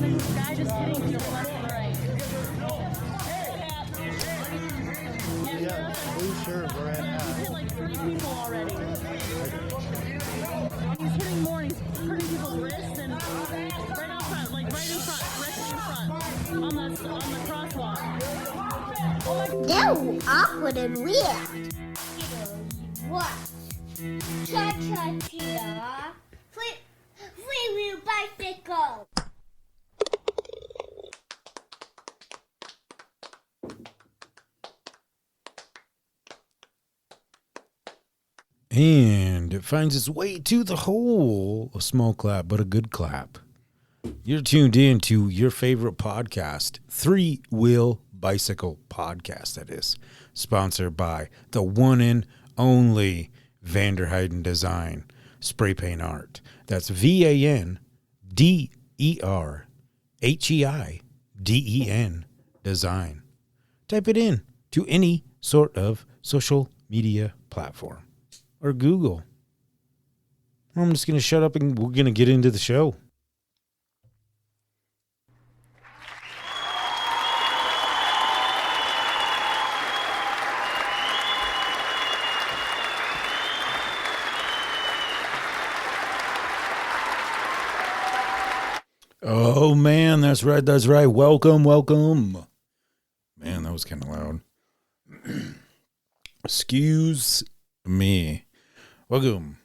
Guy just hitting to the left and right. Yeah, blue shirt, we're at He's hit like 3 people already. He's hitting more and he's hurting people's wrists and right out front, like right in front, directly in front, on the crosswalk. That was awkward and weird. What? Cha-cha-cha. Free-wheel bicycle. And it finds its way to the hole. A small clap, but a good clap. You're tuned in to your favorite podcast, Three Wheel Bicycle Podcast, that is. Sponsored by the one and only Vanderheiden Design Spray Paint Art. That's VANDERHEIDEN Design. Type it in to any sort of social media platform. Or Google. I'm just going to shut up and we're going to get into the show. Oh, man, that's right. That's right. Welcome. Man, that was kind of loud. Excuse me. Welcome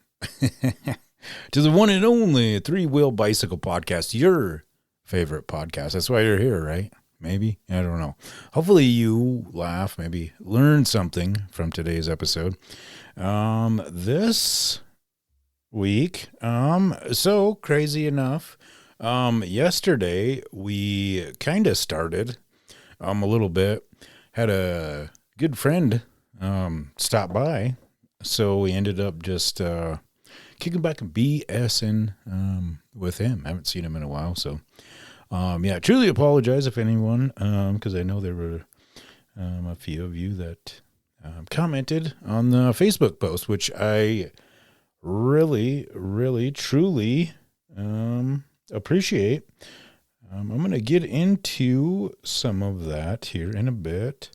to the one and only Three Wheel Bicycle Podcast, your favorite podcast. That's why you're here, right? Maybe? I don't know. Hopefully you laugh, maybe learn something from today's episode. This week, so crazy enough, yesterday we kind of started a little bit, had a good friend stop by. So we ended up just kicking back and BSing with him. I haven't seen him in a while. So, truly apologize if anyone, because I know there were a few of you that commented on the Facebook post, which I really, really, truly appreciate. I'm going to get into some of that here in a bit.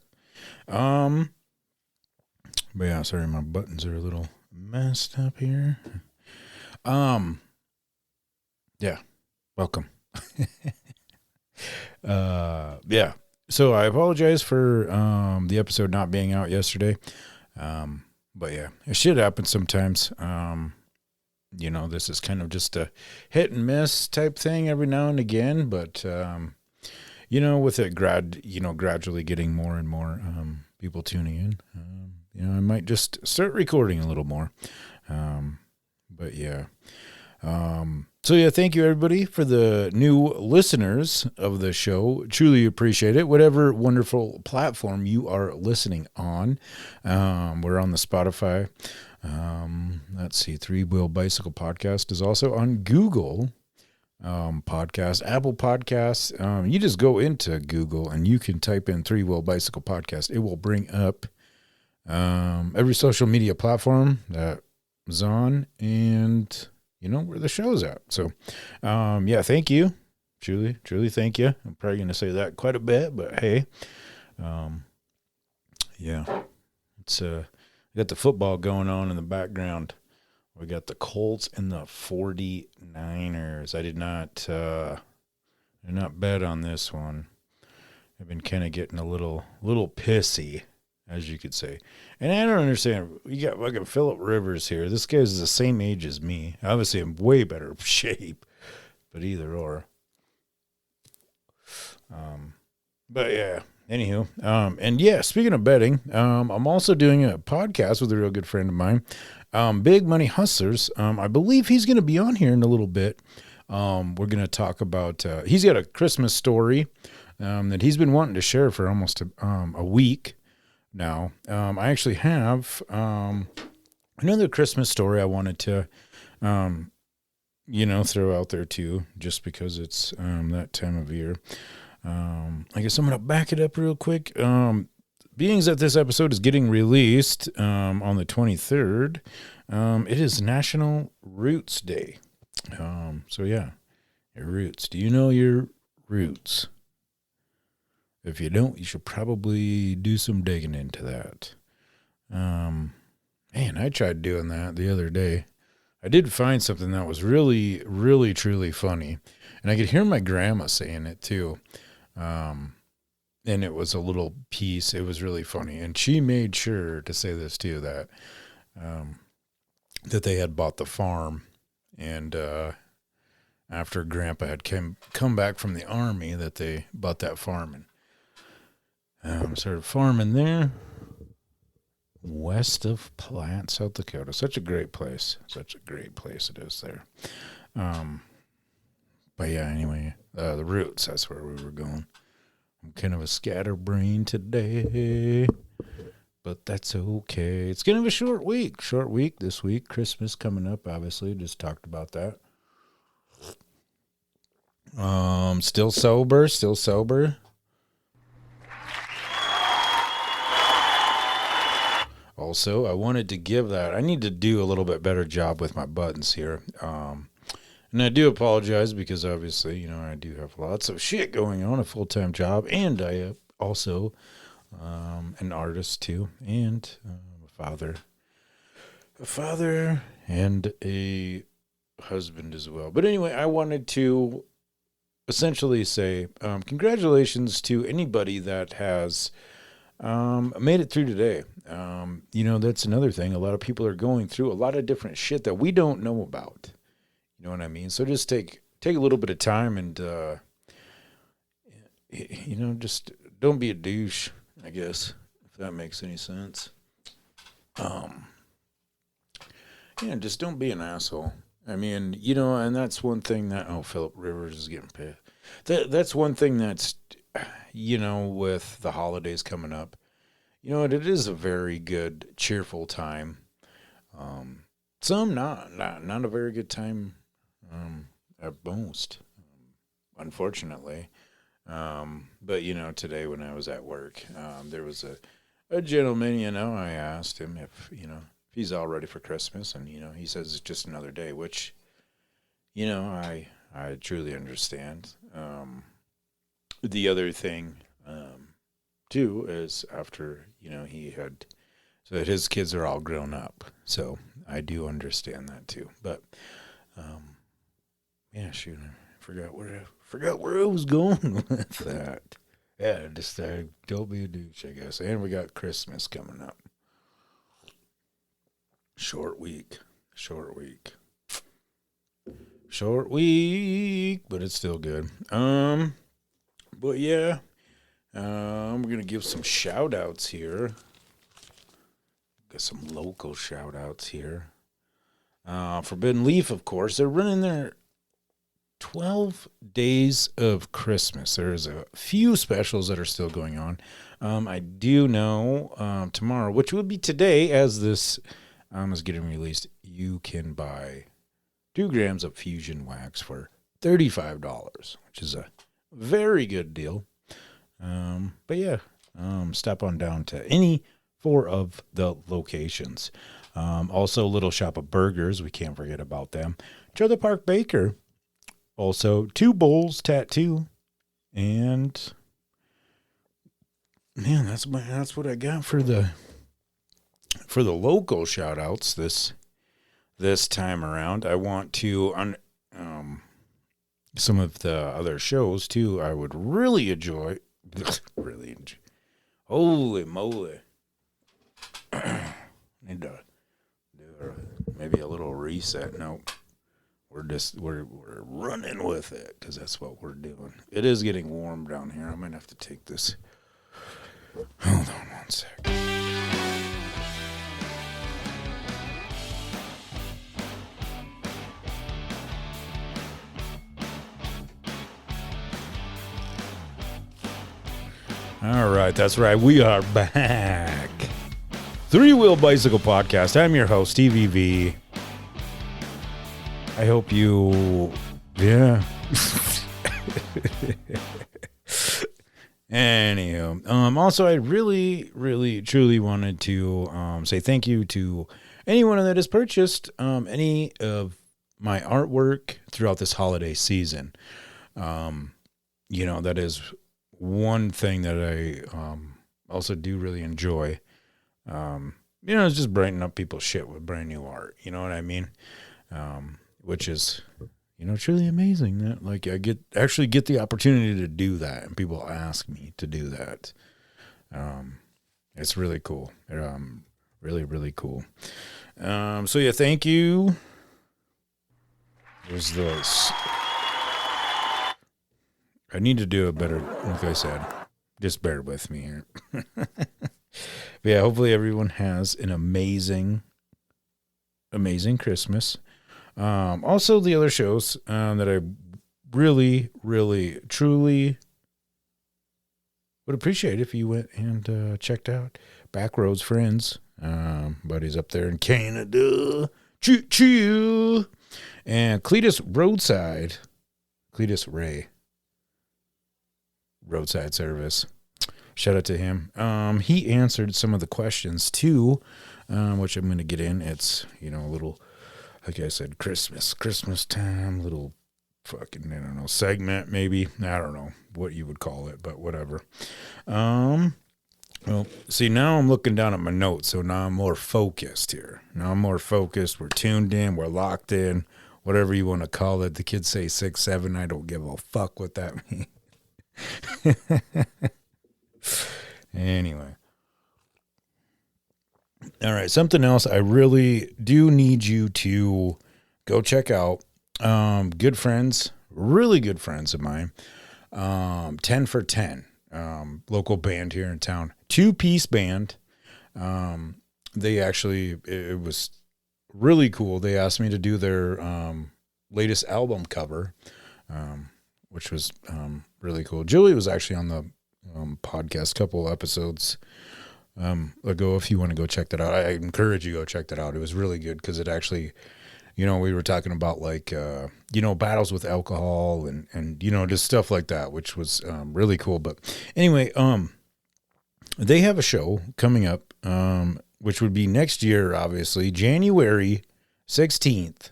But yeah, sorry, my buttons are a little messed up here. Yeah, welcome. So I apologize for the episode not being out yesterday. But yeah, it should happen sometimes. This is kind of just a hit and miss type thing every now and again. But with it gradually getting more and more people tuning in. I might just start recording a little more. But yeah. Thank you everybody for the new listeners of the show. Truly appreciate it. Whatever wonderful platform you are listening on. We're on the Spotify. Let's see. Three Wheel Bicycle Podcast is also on Google Podcast, Apple Podcasts. You just go into Google and you can type in Three Wheel Bicycle Podcast. It will bring up every social media platform that is on and where the show's at. So, thank you. Truly thank you. I'm probably going to say that quite a bit, but hey, it's, we got the football going on in the background. We got the Colts and the 49ers. I did not bet on this one. I've been kind of getting a little pissy, as you could say. And I don't understand. You got fucking Phillip Rivers here. This guy's the same age as me. Obviously, I'm way better shape, but either or. But yeah, anywho. Speaking of betting, I'm also doing a podcast with a real good friend of mine, Big Money Hustlers. I believe he's going to be on here in a little bit. We're going to talk about, he's got a Christmas story that he's been wanting to share for almost a week now. I actually have another Christmas story I wanted to, throw out there too, just because it's that time of year. I guess I'm going to back it up real quick. Being that this episode is getting released on the 23rd, it is National Roots Day. Your roots. Do you know your roots. If you don't, you should probably do some digging into that. Man, I tried doing that the other day. I did find something that was really, really, truly funny. And I could hear my grandma saying it too. And it was a little piece. It was really funny. And she made sure to say this too, that that they had bought the farm. And after Grandpa had come back from the army, that they bought that farm and started farming there. West of Platte, South Dakota. Such a great place. Such a great place it is there. But yeah, anyway, the roots, that's where we were going. I'm kind of a scatterbrain today, but that's okay. It's kind of a short week this week. Christmas coming up, obviously. Just talked about that. Still sober. Also, I wanted to give that. I need to do a little bit better job with my buttons here. And I do apologize because obviously, I do have lots of shit going on, a full-time job, and I am also an artist too, and a father and a husband as well. But anyway, I wanted to essentially say congratulations to anybody that has made it through today. That's another thing. A lot of people are going through a lot of different shit that we don't know about. You know what I mean? So just take a little bit of time and, just don't be a douche, I guess, if that makes any sense. Just don't be an asshole. I mean, and that's one thing that, Philip Rivers is getting pissed. That's one thing that's, with the holidays coming up, it is a very good, cheerful time. Some not a very good time, at most, unfortunately. But, today when I was at work, there was a gentleman, I asked him if he's all ready for Christmas, and, he says it's just another day, which, I truly understand. The other thing, too, is after, so that his kids are all grown up. So I do understand that too. But, shoot, I forgot where I was going with that. Yeah, just don't be a douche, I guess. And we got Christmas coming up. Short week, but it's still good. But yeah, we're going to give some shout outs here. Got some local shout outs here. Forbidden Leaf, of course, they're running their 12 days of Christmas. There's a few specials that are still going on. I do know tomorrow, which would be today as this is getting released, you can buy 2 grams of Fusion Wax for $35, which is a very good deal. But yeah, stop on down to any 4 of the locations. Also, Little Shop of Burgers, we can't forget about them. Trailer Park Baker, also 2 Bowls Tattoo, and man, that's what I got for the local shout outs this time around. I want to some of the other shows too. I would really enjoy. Holy moly! Need to do maybe a little reset. Nope. We're running with it because that's what we're doing. It is getting warm down here. I might have to take this. Hold on one sec. All right, that's right. We are back. Three Wheel Bicycle Podcast. I'm your host, Stevie V. I hope you, Anywho, also, I really, really, truly wanted to say thank you to anyone that has purchased any of my artwork throughout this holiday season. that is one thing that I also do really enjoy. It's just brightening up people's shit with brand new art. You know what I mean? Which is, truly amazing that like I actually get the opportunity to do that, and people ask me to do that. It's really cool. Really, really cool. So yeah, thank you. There's this. I need to do a better, like I said, just bear with me here. But yeah, hopefully everyone has an amazing Christmas. Also the other shows that I really, really, truly would appreciate if you went and checked out Backroads Friends. Buddies up there in Canada. Choo-choo. And Cletus Ray. Roadside Service. Shout out to him. He answered some of the questions too, which I'm going to get in. It's, a little, like I said, Christmas time, little fucking, I don't know, segment maybe. I don't know what you would call it, but whatever. Well, see, now I'm looking down at my notes, so now I'm more focused here. We're tuned in. We're locked in. Whatever you want to call it. The kids say 6-7. I don't give a fuck what that means. Anyway. All right, something else I really do need you to go check out. Good friends, really good friends of mine. 10 for 10. Local band here in town. 2-piece band. They actually, it was really cool. They asked me to do their latest album cover, which was really cool. Julie was actually on the podcast a couple episodes ago. If you want to go check that out, I encourage you to go check that out. It was really good because it actually, we were talking about like, battles with alcohol and just stuff like that, which was really cool. But anyway, they have a show coming up, which would be next year, obviously, January 16th.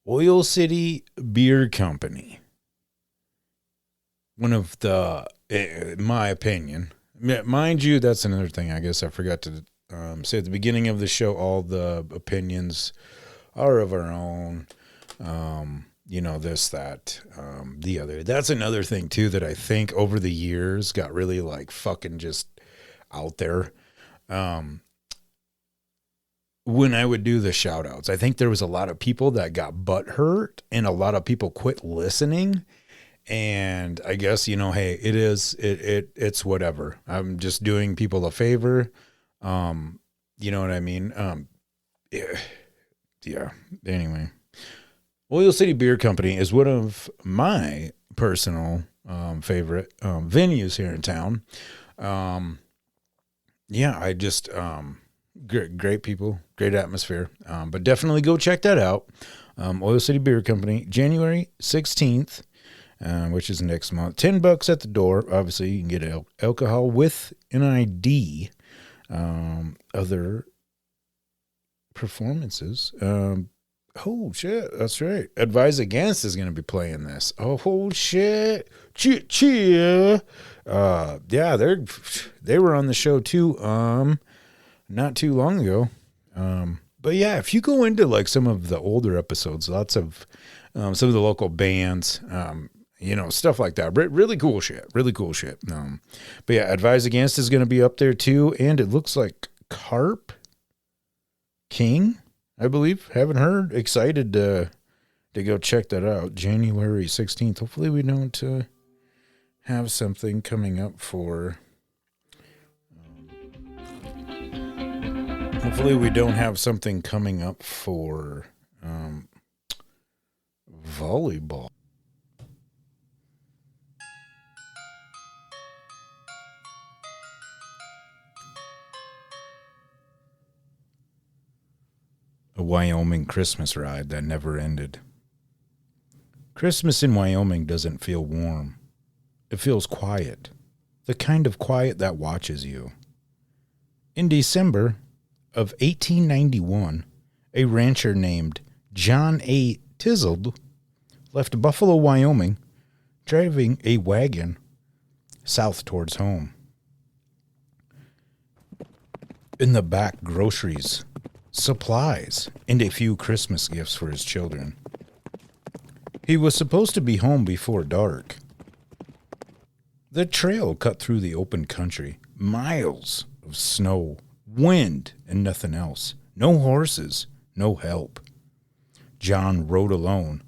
Oil City Beer Company. One of the, in my opinion, mind you, that's another thing I guess I forgot to say at the beginning of the show. All the opinions are of our own. This, that, the other. That's another thing too that I think over the years got really like fucking just out there. When I would do the shout outs, I think there was a lot of people that got butthurt and a lot of people quit listening. And I guess, hey, it's whatever. I'm just doing people a favor. You know what I mean? Yeah. Anyway, Oil City Beer Company is one of my personal favorite venues here in town. I just great people, great atmosphere. But definitely go check that out. Oil City Beer Company, January 16th. Which is next month. $10 at the door. Obviously, you can get alcohol with an ID. Other performances. Oh, shit. That's right. Advise Against is going to be playing this. Oh, shit. Cheer. Yeah, they were on the show, too, not too long ago. But, yeah, if you go into, like, some of the older episodes, lots of some of the local bands, stuff like that. Really cool shit. But yeah, Advise Against is going to be up there too. And it looks like Carp King, I believe. Haven't heard. Excited to go check that out. January 16th. Hopefully we don't have something coming up for... hopefully we don't have something coming up for volleyball. A Wyoming Christmas ride that never ended. Christmas in Wyoming doesn't feel warm. It feels quiet. The kind of quiet that watches you. In December of 1891, a rancher named John A. Tizzled left Buffalo, Wyoming, driving a wagon south towards home. In the back, groceries, supplies, and a few Christmas gifts for his children. He was supposed to be home before dark. The trail cut through the open country, miles of snow, wind, and nothing else. No horses, no help. John rode alone.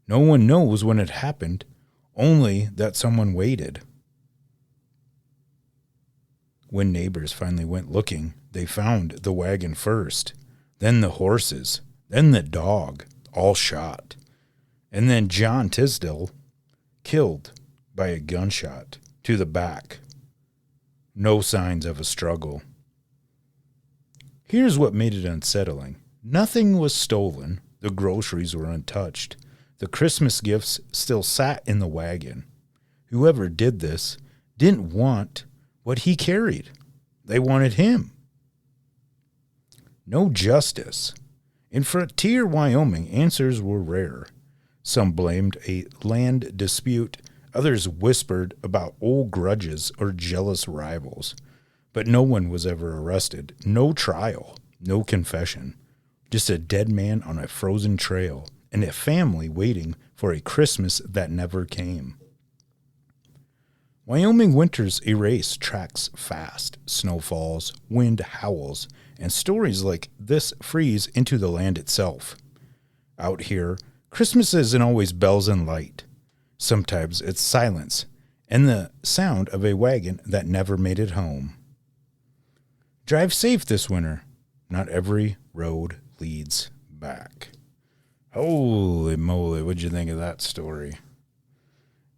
No one knows when it happened, only that someone waited. When neighbors finally went looking, they found the wagon first, then the horses, then the dog, all shot, and then John Tisdale killed by a gunshot to the back. No signs of a struggle. Here's what made it unsettling. Nothing was stolen. The groceries were untouched. The Christmas gifts still sat in the wagon. Whoever did this didn't want what he carried. They wanted him. No justice. In Frontier, Wyoming, answers were rare. Some blamed a land dispute. Others whispered about old grudges or jealous rivals. But no one was ever arrested. No trial. No confession. Just a dead man on a frozen trail and a family waiting for a Christmas that never came. Wyoming winters erase tracks fast. Snow falls, wind howls, and stories like this freeze into the land itself. Out here, Christmas isn't always bells and light. Sometimes it's silence and the sound of a wagon that never made it home. Drive safe this winter. Not every road leads back. Holy moly, what'd you think of that story?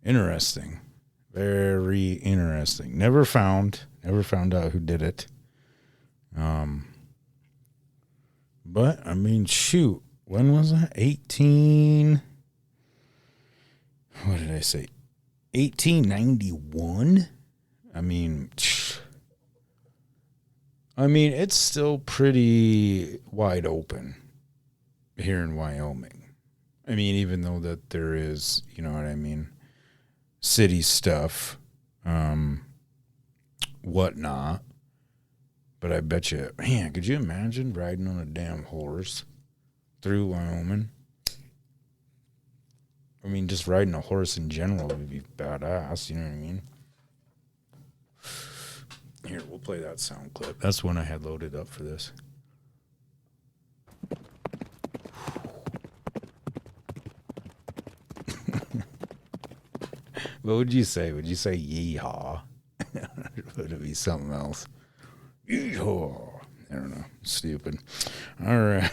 Interesting. Very interesting. Never found out who did it. But, I mean, shoot. When was that? 1891? I mean, it's still pretty wide open here in Wyoming. I mean, even though that there is, you know what I mean, city stuff, whatnot. But I bet you, man, could you imagine riding on a damn horse through Wyoming? I mean, just riding a horse in general would be badass, you know what I mean? Here, we'll play that sound clip. That's one I had loaded up for this. What would you say? Would you say yeehaw? Would it be something else? Yeehaw. I don't know. Stupid. All right.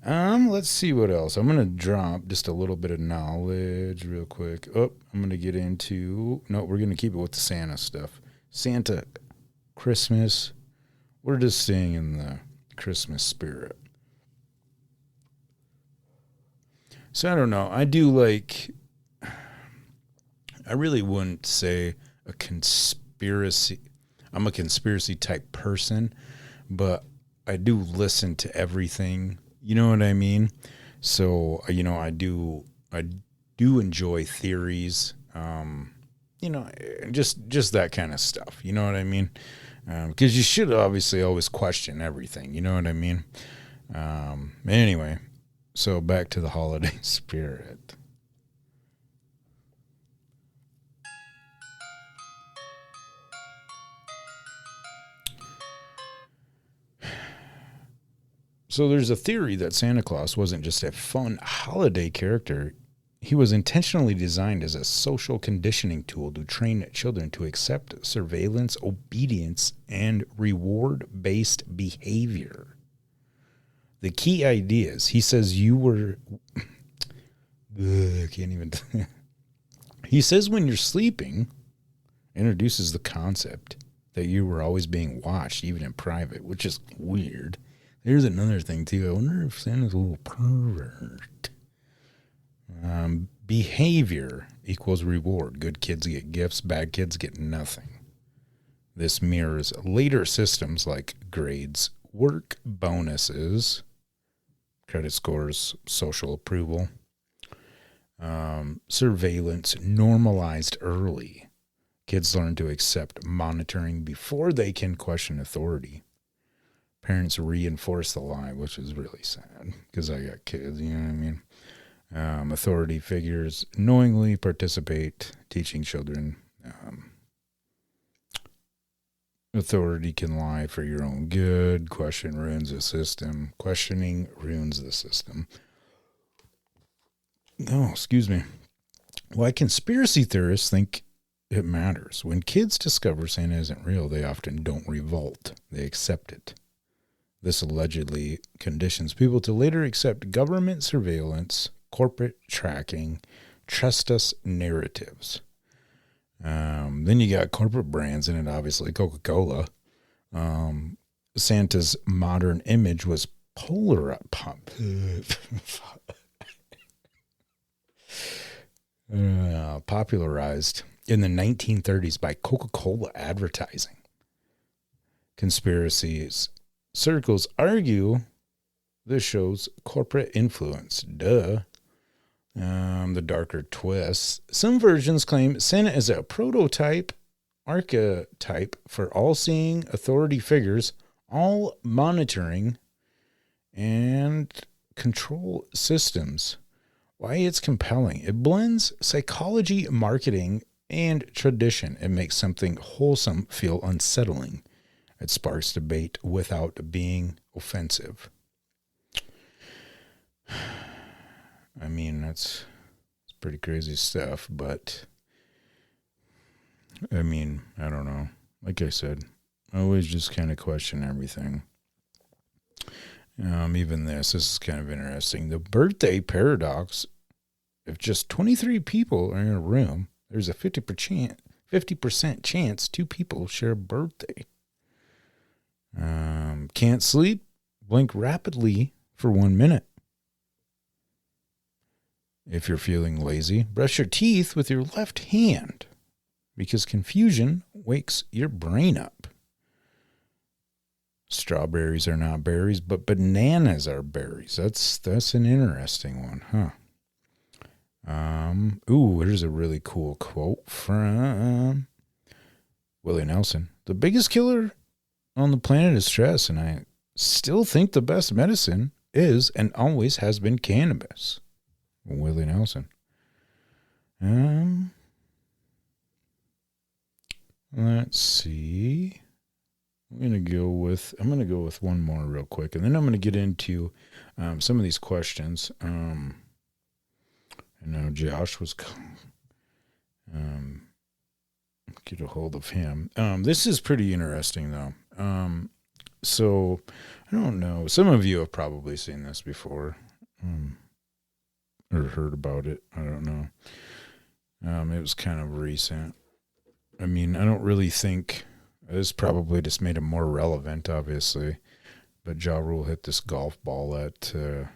Let's see what else. I'm going to drop just a little bit of knowledge real quick. Oh, I'm going to get into... No, we're going to keep it with the Santa stuff. Santa, Christmas. We're just staying in the Christmas spirit. So I don't know. I do like... I really wouldn't say a conspiracy. I'm a conspiracy type person, but I do listen to everything. You know what I mean? So, you know, I do enjoy theories, you know, just that kind of stuff. You know what I mean? Because you should obviously always question everything. You know what I mean? Anyway, so back to the holiday spirit. So there's a theory that Santa Claus wasn't just a fun holiday character. He was intentionally designed as a social conditioning tool to train children to accept surveillance, obedience, and reward-based behavior. The key ideas, he says you were... I can't even... He says when you're sleeping, introduces the concept that you were always being watched, even in private, which is weird. Here's another thing, too. I wonder if Santa's a little pervert. Behavior equals reward. Good kids get gifts. Bad kids get nothing. This mirrors later systems like grades, work bonuses, credit scores, social approval. surveillance normalized early. Kids learn to accept monitoring before they can question authority. Parents reinforce the lie, which is really sad because I got kids, you know what I mean? Authority figures knowingly participate, teaching children authority can lie for your own good. Questioning ruins the system. Oh, excuse me. Why conspiracy theorists think it matters. When kids discover Santa isn't real, they often don't revolt. They accept it. This allegedly conditions people to later accept government surveillance, corporate tracking, trust us narratives. Then you got corporate brands in it, obviously. Coca-Cola. Santa's modern image was popularized in the 1930s by Coca-Cola advertising. Conspiracies circles argue this shows corporate influence. Duh. The darker twists. Some versions claim Santa is a prototype archetype for all-seeing authority figures, all monitoring and control systems. Why it's compelling. It blends psychology, marketing, and tradition. It makes something wholesome feel unsettling. It sparks debate without being offensive. I mean, it's pretty crazy stuff, but I mean, I don't know. Like I said, I always just kind of question everything. Even this is kind of interesting. The birthday paradox. If just 23 people are in a room, there's a 50% chance 2 people share a birthday. Can't sleep? Blink rapidly for 1 minute. If you're feeling lazy, brush your teeth with your left hand because confusion wakes your brain up. Strawberries are not berries, but bananas are berries. That's an interesting one, huh? Here's a really cool quote from Willie Nelson. The biggest killer on the planet is stress, and I still think the best medicine is and always has been cannabis. Willie Nelson. Let's see. I'm gonna go with one more real quick, and then I'm gonna get into some of these questions. I know Josh was get a hold of him. This is pretty interesting though. So I don't know. Some of you have probably seen this before. Or heard about it. I don't know. It was kind of recent. I mean, I don't really think this probably just made it more relevant, obviously. But Ja Rule hit this golf ball into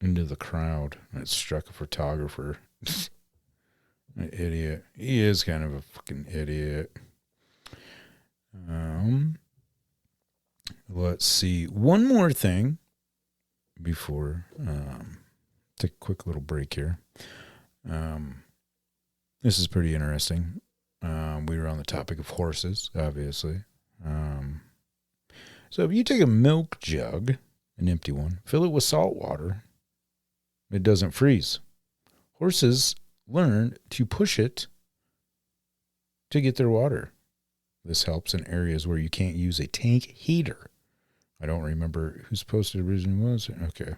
the crowd, and it struck a photographer. An idiot. He is kind of a fucking idiot. Let's see. One more thing before take a quick little break here. This is pretty interesting. We were on the topic of horses, obviously. So if you take a milk jug, an empty one, fill it with salt water, it doesn't freeze. Horses learn to push it to get their water. This helps in areas where you can't use a tank heater. I don't remember whose post it originally was. Okay.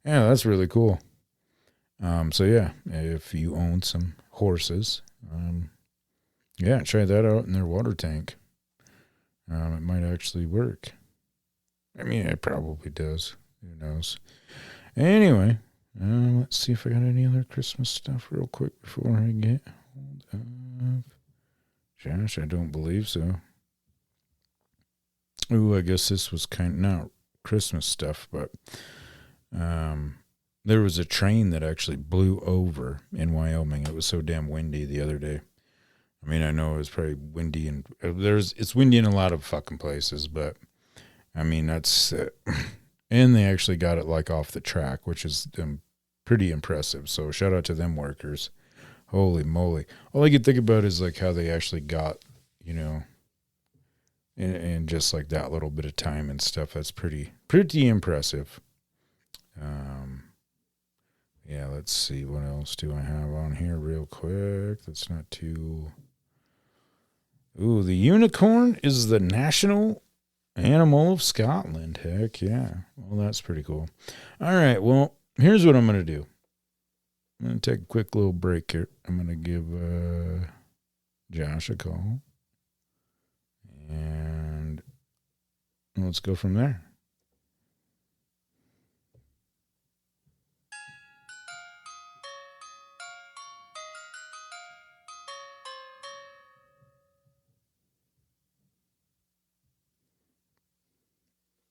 Yeah, that's really cool. So yeah, if you own some horses, yeah, try that out in their water tank. It might actually work. I mean, it probably does. Who knows? Anyway, let's see if I got any other Christmas stuff real quick before I get hold of Josh. I don't believe so. Ooh, I guess this was kind of not Christmas stuff, but there was a train that actually blew over in Wyoming. It was so damn windy the other day. I mean, I know it was probably windy, and it's windy in a lot of fucking places, but I mean, that's and they actually got it like off the track, which is pretty impressive. So shout out to them workers. Holy moly. All I can think about is like how they actually got, you know, in just like that little bit of time and stuff. That's pretty impressive. Yeah, let's see. What else do I have on here real quick? That's not too... Ooh, the unicorn is the national animal of Scotland. Heck yeah. Well, that's pretty cool. All right, well, here's what I'm going to do. I'm going to take a quick little break here. I'm going to give Josh a call. And let's go from there.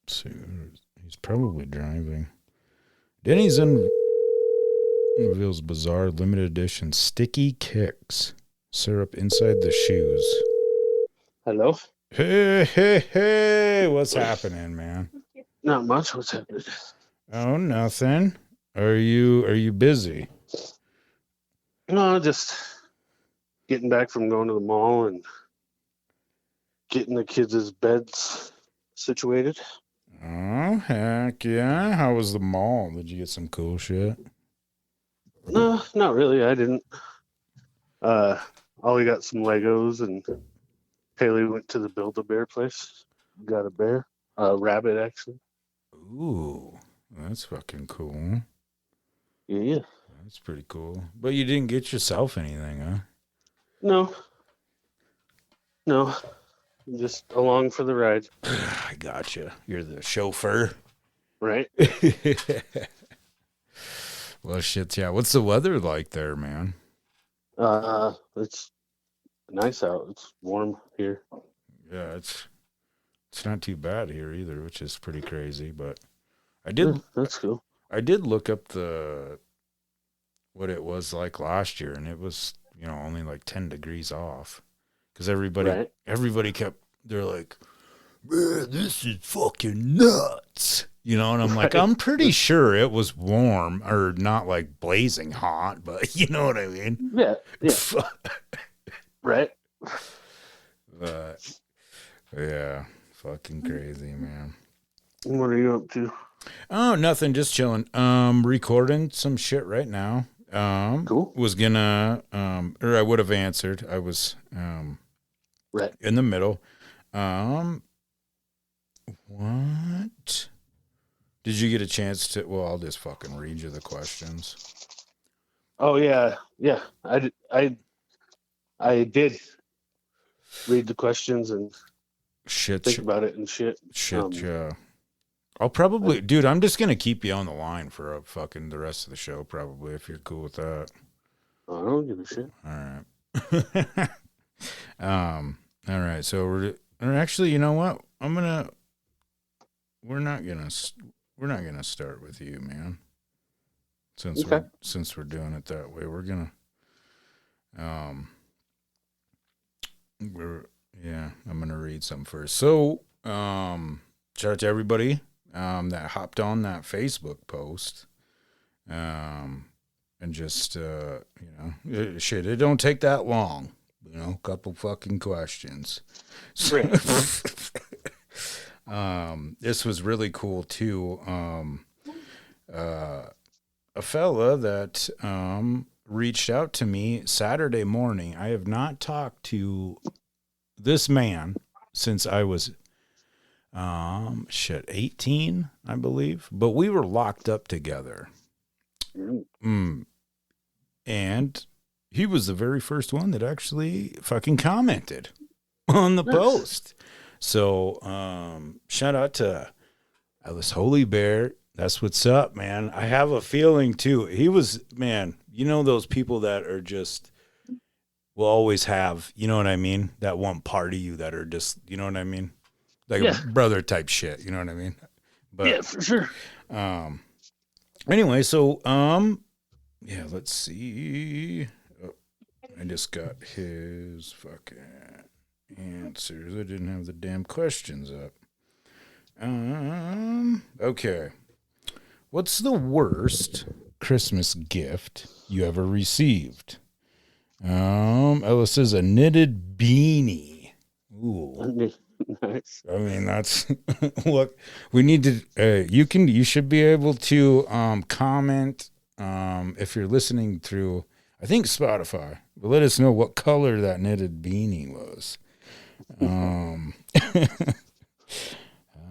So he's probably driving. Denny's unveils bizarre limited edition sticky kicks. Syrup inside the shoes. Hello? Hey, what's happening, man? Not much. What's happening? Oh, nothing. Are you busy? No, just getting back from going to the mall and getting the kids' beds situated. Oh, heck yeah. How was the mall? Did you get some cool shit? No, not really. I didn't. Ollie got some Legos and Haley went to the Build-A-Bear place. Got a bear. A rabbit, actually. Ooh, that's fucking cool. Yeah. That's pretty cool. But you didn't get yourself anything, huh? No. Just along for the ride. I gotcha. You're the chauffeur. Right? Well, shit, yeah. What's the weather like there, man? It's nice out. It's warm here. Yeah, it's not too bad here either, which is pretty crazy. But I did. That's cool. I did look up what it was like last year, and it was only like 10 degrees off. Because everybody kept, they're like, man, this is fucking nuts. And I'm like, I'm pretty sure it was warm or not like blazing hot, but you know what I mean? Yeah. Right. But, yeah, fucking crazy, man. What are you up to? Oh, nothing, just chilling. Recording some shit right now. Cool. Was gonna, or I would have answered. I was, right in the middle. What? Did you get a chance to? Well, I'll just fucking read you the questions. Oh yeah. I did read the questions and think about it and shit. Yeah. I'll probably, dude. I'm just gonna keep you on the line for fucking the rest of the show, probably, if you're cool with that. I don't give a shit. All right. All right. So we're actually, you know what? We're not gonna start with you, man. Since we're doing it that way, we're gonna, I'm gonna read some first. So, shout out to everybody that hopped on that Facebook post, and just shit. It don't take that long. Couple fucking questions. So, this was really cool too. A fella that reached out to me Saturday morning. I have not talked to this man since I was 18, I believe. But we were locked up together. And he was the very first one that actually fucking commented on the post. So, shout out to Alice Holy Bear. That's what's up, man. I have a feeling too. He was, man, those people that are just, will always have, you know what I mean? That one part of you that are just, you know what I mean? Like a brother type shit, you know what I mean? But yeah, for sure. Anyway, so, let's see. Oh, I just got his fucking answers. I didn't have the damn questions up. Okay. What's the worst Christmas gift you ever received? Ella says a knitted beanie. Ooh. Nice. I mean, that's look, we need to, you should be able to, comment, if you're listening through, I think Spotify, but let us know what color that knitted beanie was.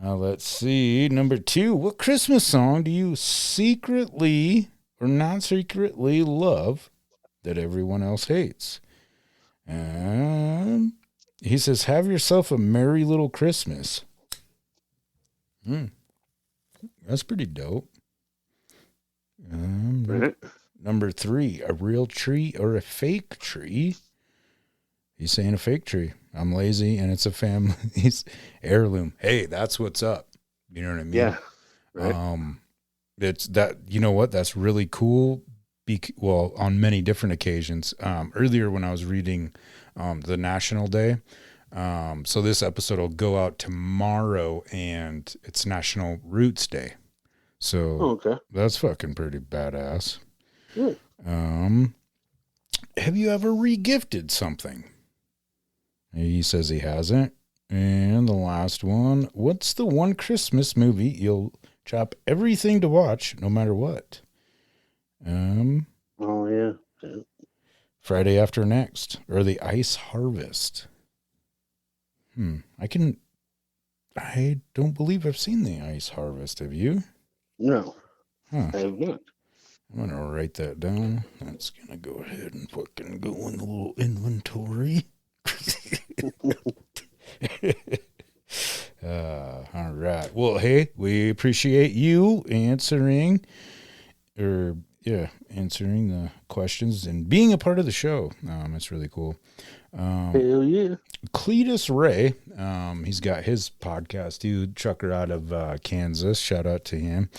Let's see. Number 2, what Christmas song do you secretly or not secretly love that everyone else hates? He says, have yourself a merry little Christmas. That's pretty dope. Right. Number 3, a real tree or a fake tree? He's saying a fake tree. I'm lazy and it's a family's heirloom. Hey, that's what's up. You know what I mean? Yeah. Right. It's that, you know what? That's really cool. Well, on many different occasions. Earlier when I was reading the National Day, so this episode will go out tomorrow and it's National Roots Day. So that's fucking pretty badass. Have you ever regifted something? He says he hasn't. And the last one, what's the one Christmas movie you'll chop everything to watch no matter what? Oh, yeah. Friday After Next or The Ice Harvest. I don't believe I've seen The Ice Harvest. Have you? No. Huh. I have not. I'm going to write that down. That's going to go ahead and fucking go in the little inventory. All right. Well, hey, we appreciate you answering the questions and being a part of the show. It's really cool. Hell yeah. Cletus Ray, he's got his podcast too, trucker out of Kansas. Shout out to him.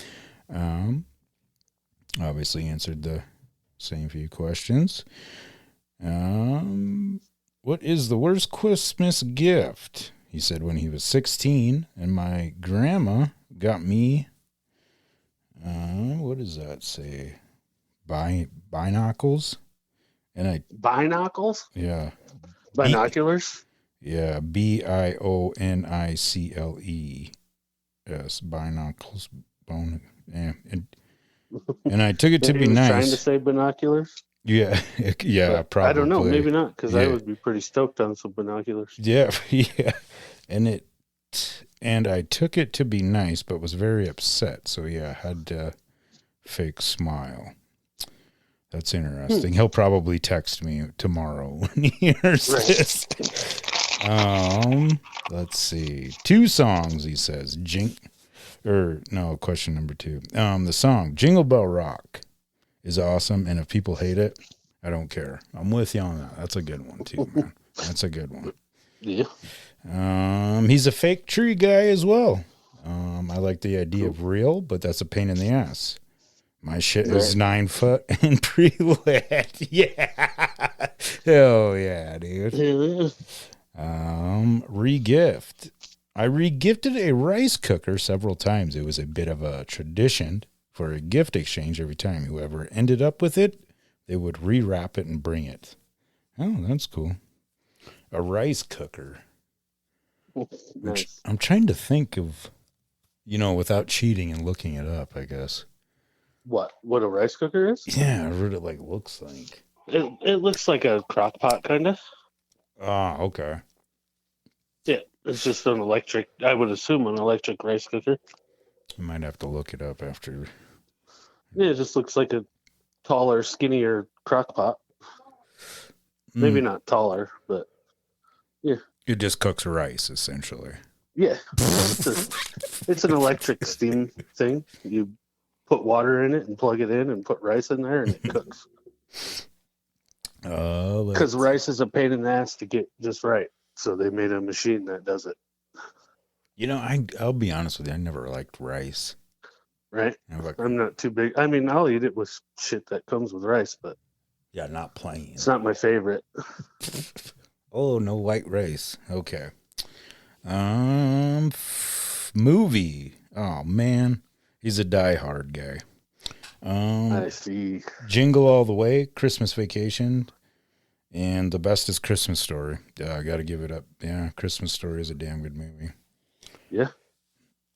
Obviously answered the same few questions. What is the worst Christmas gift? He said when he was 16 and my grandma got me, what does that say? Binocles? Binocles? Yeah. Binoculars? Yeah, BIONICLES, binocles, bone. Yeah, and I took it to be nice. Trying to say binoculars? Yeah, yeah, but probably. I don't know, maybe not, because Yeah. I would be pretty stoked on some binoculars. Yeah, yeah, and I took it to be nice, but was very upset. So yeah, I had to fake smile. That's interesting. He'll probably text me tomorrow when he hears this. Let's see. 2 songs, he says. Question number 2. The song Jingle Bell Rock is awesome, and if people hate it, I don't care. I'm with you on that. That's a good one too, man. That's a good one. Yeah. He's a fake tree guy as well. I like the idea of real, but that's a pain in the ass. My shit is 9 foot and pre-lit. Yeah. Hell yeah, dude. Regift. I regifted a rice cooker several times. It was a bit of a tradition for a gift exchange every time. Whoever ended up with it, they would rewrap it and bring it. Oh, that's cool. A rice cooker. Nice. I'm trying to think of, without cheating and looking it up, I guess. What a rice cooker is? Yeah, what it looks like. It looks like a crock pot, kind of. Ah, okay. Yeah, it's just an electric, I would assume an electric rice cooker. I might have to look it up after. Yeah, it just looks like a taller, skinnier crock pot. Maybe not taller, but yeah. It just cooks rice, essentially. Yeah. It's an electric steam thing. You put water in it and plug it in and put rice in there and it cooks. Because rice is a pain in the ass to get just right. So they made a machine that does it. I'll be honest with you. I never liked rice. Right? I'm not too big. I mean, I'll eat it with shit that comes with rice, but yeah, not plain. It's not my favorite. Oh, no white rice. Okay. Movie. Oh man, he's a diehard guy. I see. Jingle All the Way, Christmas Vacation, and The Best is Christmas Story. I got to give it up. Yeah, Christmas Story is a damn good movie. Yeah.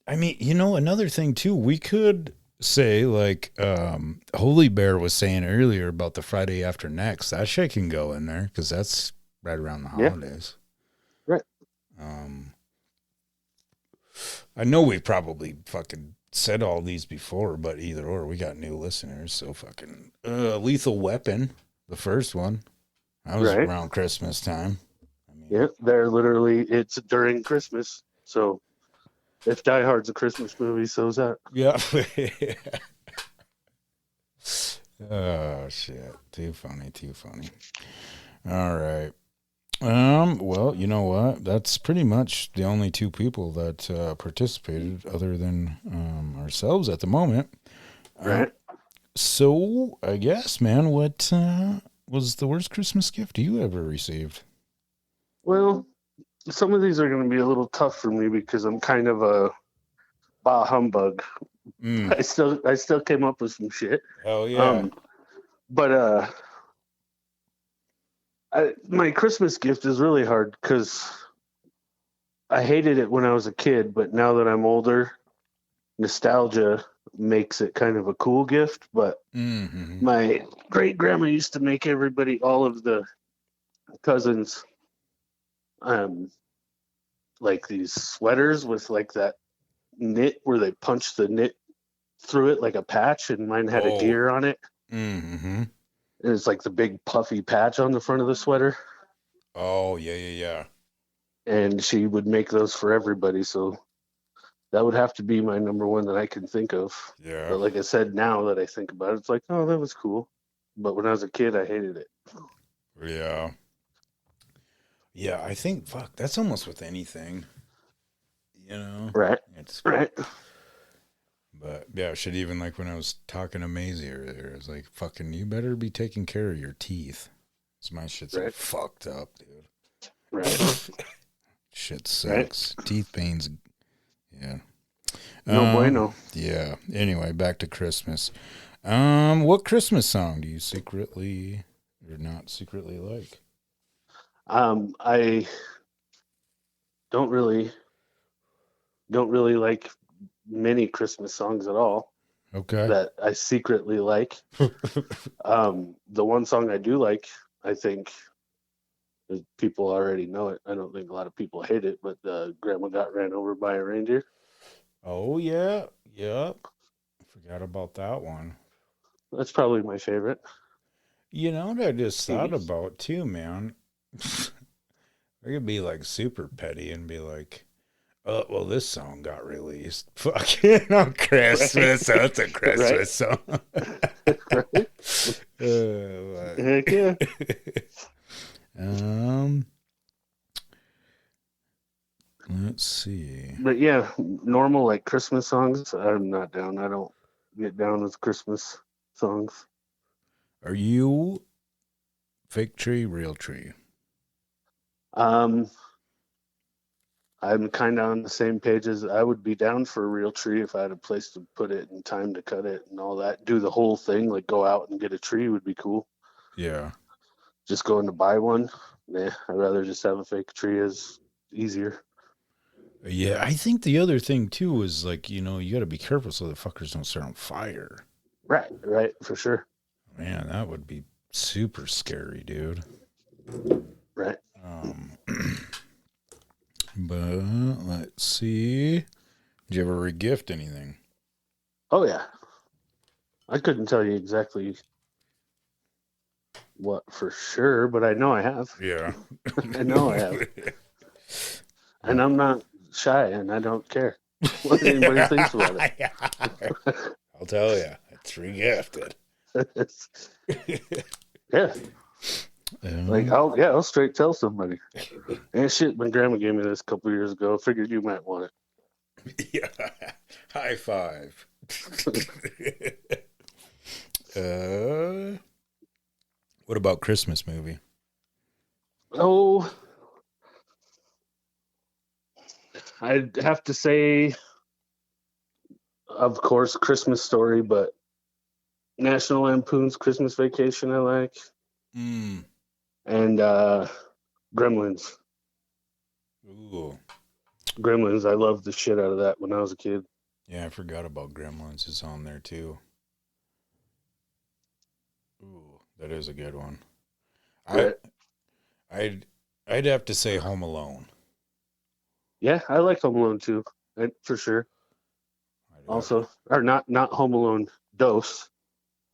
I mean, another thing too, we could say like Holy Bear was saying earlier about the Friday After Next. That shit can go in there because that's right around the holidays. Right. I know we probably fucking said all these before, but either or, we got new listeners. So fucking Lethal Weapon, the first one, that was around Christmas time. I mean, Yeah, it's during Christmas. So if Die Hard's a Christmas movie, so's that. yeah. Oh shit! Too funny. All right. Well, you know what? That's pretty much the only two people that participated, other than ourselves at the moment. Right. So I guess, man, what was the worst Christmas gift you ever received? Well, some of these are going to be a little tough for me because I'm kind of a bah humbug. I still came up with some shit. Oh yeah. But my Christmas gift is really hard because I hated it when I was a kid, but now that I'm older, nostalgia makes it kind of a cool gift. But my great grandma used to make all of the cousins, like these sweaters with like that knit where they punch the knit through it like a patch, and mine had a deer on it. Mm-hmm. And it's like the big puffy patch on the front of the sweater. Oh, yeah. And she would make those for everybody. So that would have to be my number one that I can think of. Yeah. But like I said, now that I think about it, it's like, oh, that was cool. But when I was a kid, I hated it. Yeah. Yeah, I think, fuck, that's almost with anything. Right. It's right. But yeah, shit, even like when I was talking to Maisie earlier, I was like, fucking, you better be taking care of your teeth. So my shit's like fucked up, dude. Right. Shit sucks. Right. Teeth pains. Yeah. No bueno. Yeah. Anyway, back to Christmas. What Christmas song do you secretly or not secretly like? I don't really like many Christmas songs at all. Okay. That I secretly like. The one song I do like, I think people already know it. I don't think a lot of people hate it, but Grandma Got Ran Over by a Reindeer. Oh, yeah. Yep. I forgot about that one. That's probably my favorite. You know what I just thought about too, man? I could be like super petty and be like, oh, well, this song got released. Fucking on Christmas. So it's a Christmas song. Heck yeah. Let's see. But yeah, normal like Christmas songs, I'm not down. I don't get down with Christmas songs. Are you fake tree, real tree? I'm kind of on the same page as I would be down for a real tree if I had a place to put it and time to cut it and all that. Do the whole thing, like go out and get a tree would be cool. Yeah. Just going to buy one, I'd rather just have a fake tree. Is easier. Yeah, I think the other thing too is like, you got to be careful so the fuckers don't start on fire. Right, for sure. Man, that would be super scary, dude. Right. But let's see. Did you ever regift anything? Oh yeah. I couldn't tell you exactly what for sure, but I know I have. Yeah. I know I have. And I'm not shy, and I don't care what anybody thinks about it. I'll tell you, it's regifted. Yeah. I'll straight tell somebody. And shit, my grandma gave me this a couple years ago. I figured you might want it. Yeah. High five. What about Christmas movie? Oh, I'd have to say, of course, Christmas Story, but National Lampoon's Christmas Vacation I like. Mm. And Gremlins. Ooh. Gremlins, I loved the shit out of that when I was a kid. Yeah, I forgot about Gremlins is on there too. Ooh, that is a good one. Right. I'd have to say Home Alone. Yeah, I like Home Alone too, for sure. Also, or not Home Alone Dose.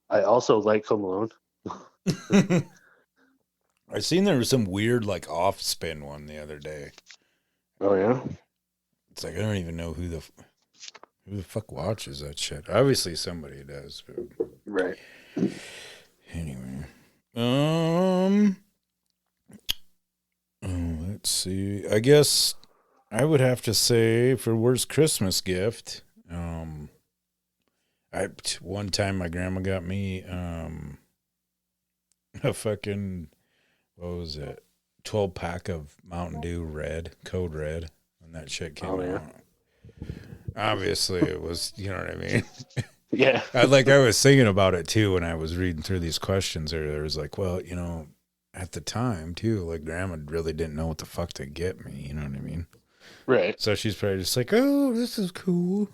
I also like Home Alone. I seen there was some weird like off spin one the other day. Oh yeah. It's like I don't even know who the fuck watches that shit. Obviously somebody does. But Right. anyway, let's see. I guess I would have to say for worst Christmas gift. One time my grandma got me a fucking, what was it, 12-pack of Mountain Dew Red, Code Red, when that shit came out. Obviously it was, you know what I mean? Yeah. I was thinking about it too when I was reading through these questions earlier. It was like, well, you know, at the time too, like grandma really didn't know what the fuck to get me, you know what I mean? Right. So she's probably just like, oh, this is cool.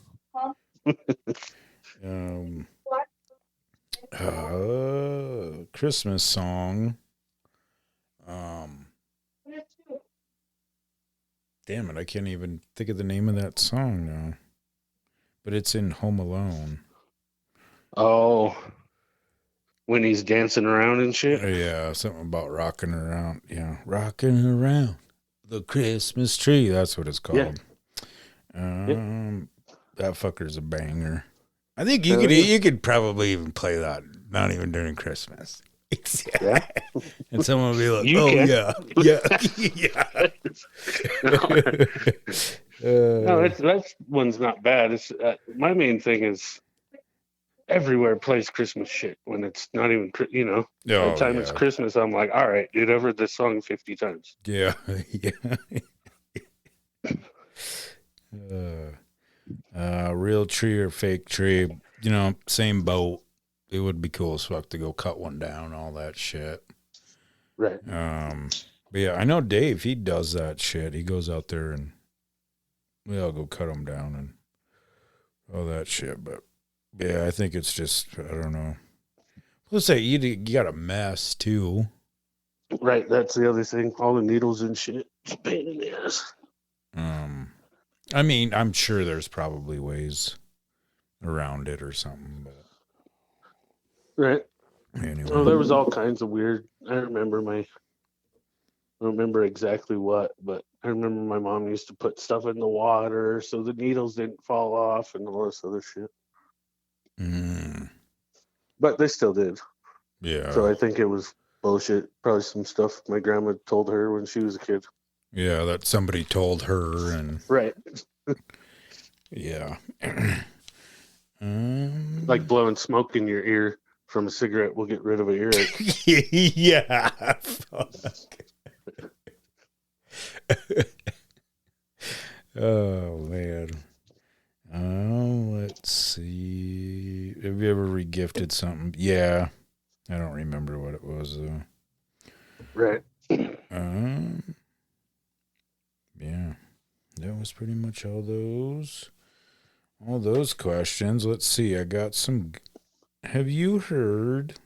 Christmas song. Damn it, I can't even think of the name of that song now. But it's in Home Alone. Oh, when he's dancing around and shit. Yeah, something about rocking around. Yeah, rocking around the Christmas tree. That's what it's called. Yeah. That fucker's a banger. I think you could probably even play that, not even during Christmas. Yeah. And someone will be like, yeah. No, that one's not bad. It's my main thing is everywhere plays Christmas shit when it's not even, you know. By the time it's Christmas, I'm like, all right, dude, I've heard this song 50 times. Yeah. Real tree or fake tree, you know, same boat. It would be cool as fuck to go cut one down, all that shit. Right. But yeah, I know Dave, he does that shit. He goes out there and we all go cut them down and all that shit. But yeah, I think it's just, I don't know. Let's say you got a mess too. Right. That's the other thing. All the needles and shit. It's a pain in the ass. I mean, I'm sure there's probably ways around it or something, but. Right. Anyway. Well, there was all kinds of weird. I don't remember exactly what, but I remember my mom used to put stuff in the water so the needles didn't fall off and all this other shit. But they still did. Yeah. So I think it was bullshit. Probably some stuff my grandma told her when she was a kid. Yeah, that somebody told her and. Right. Yeah. Like blowing smoke in your ear from a cigarette will get rid of an earache. Yeah. Fuck. Oh, man. Let's see. Have you ever regifted something? Yeah. I don't remember what it was, though. Right. Yeah. That was pretty much all those questions. Let's see. I got some. Have you heard?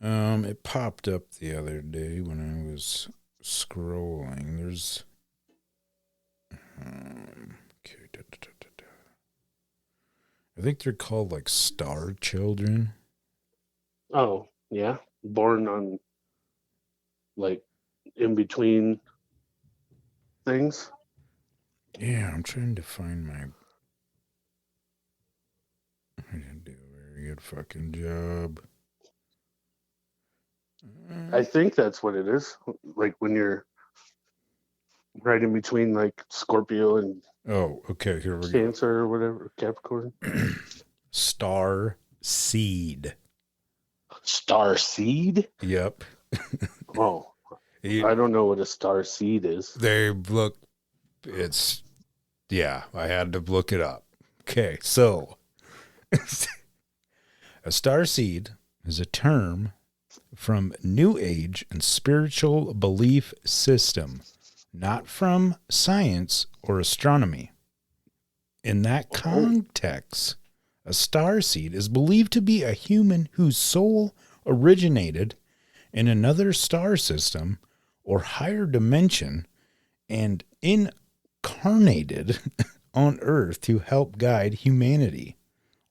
It popped up the other day when I was scrolling. There's. Okay. I think they're called like star children. Oh, yeah. Born on like in between things. Yeah, I'm trying to find my. I didn't do a very good fucking job. I think that's what it is. Like when you're right in between like Scorpio and okay, here we go. Cancer or whatever, Capricorn. Star seed. Star seed? Yep. Oh. I don't know what a star seed is. I had to look it up. Okay, so A starseed is a term from New Age and spiritual belief system, not from science or astronomy. In that context, a starseed is believed to be a human whose soul originated in another star system or higher dimension and incarnated on Earth to help guide humanity,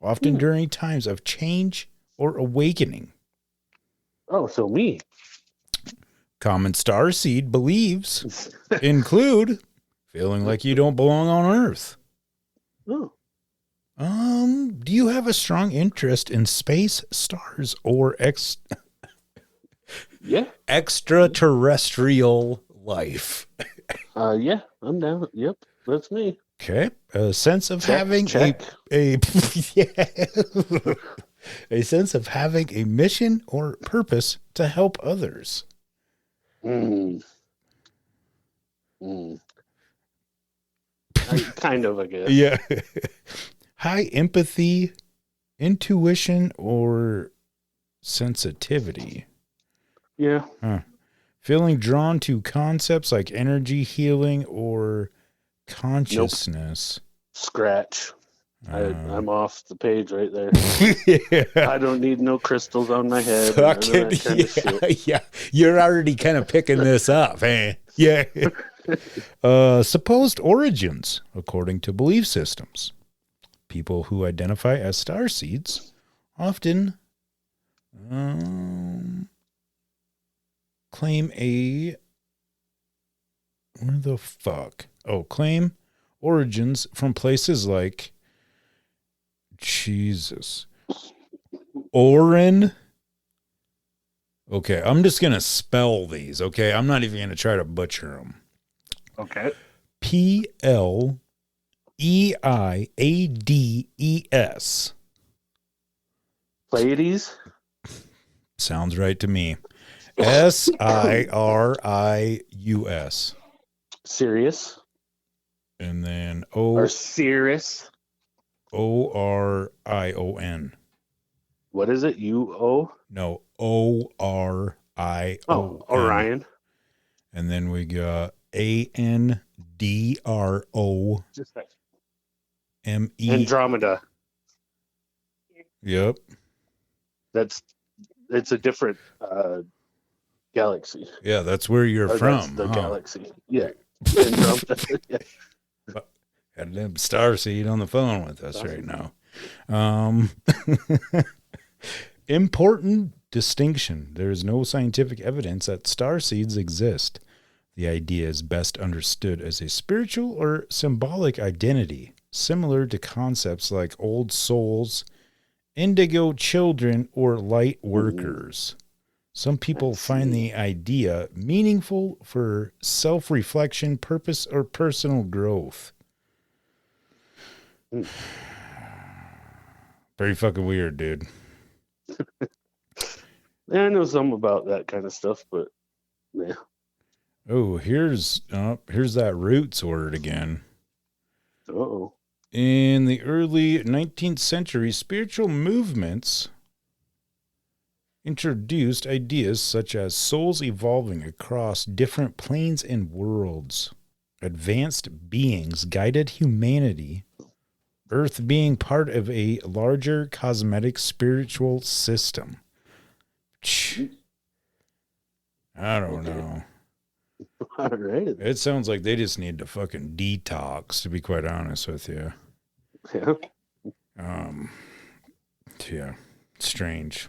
often during times of change or awakening. Oh, so me. Common starseed beliefs include feeling like you don't belong on Earth. Oh. Do you have a strong interest in space, stars, or Yeah. extraterrestrial life? Yeah, I'm down. Yep, that's me. Okay. A sense of having check. a a sense of having a mission or purpose to help others. Kind of, I guess. Yeah. High empathy, intuition, or sensitivity. Yeah. Feeling drawn to concepts like energy, healing, or consciousness. Scratch. I'm off the page right there. Yeah. I don't need no crystals on my head. Fuck None of it. that kind of shit. Yeah. You're already kind of picking this up, eh? Yeah. Supposed origins, according to belief systems. People who identify as starseeds often claim claim origins from places like Jesus. Orin. Okay, I'm just going to spell these, okay? I'm not even going to try to butcher them. Okay. Pleiades. Pleiades? Sounds right to me. Sirius. Sirius? And then Or Sirius? Orion. What is it? U-O? No, Orion. Oh, Orion. And then we got Andromeme. Just like Andromeda. Yep. It's a different galaxy. Yeah, that's where you're Or from. that's the galaxy. Yeah. Andromeda. Yeah. Got a starseed on the phone with us right now. Important distinction. There is no scientific evidence that starseeds exist. The idea is best understood as a spiritual or symbolic identity, similar to concepts like old souls, indigo children, or light workers. Some people find the idea meaningful for self-reflection, purpose, or personal growth. Pretty fucking weird, dude. Yeah, I know some about that kind of stuff, but yeah. Oh, here's that roots word again. Uh-oh. In the early 19th century, spiritual movements introduced ideas such as souls evolving across different planes and worlds, advanced beings guided humanity, Earth being part of a larger cosmetic spiritual system. I don't know. All right. It sounds like they just need to fucking detox, to be quite honest with you. Yeah. Yeah. Strange.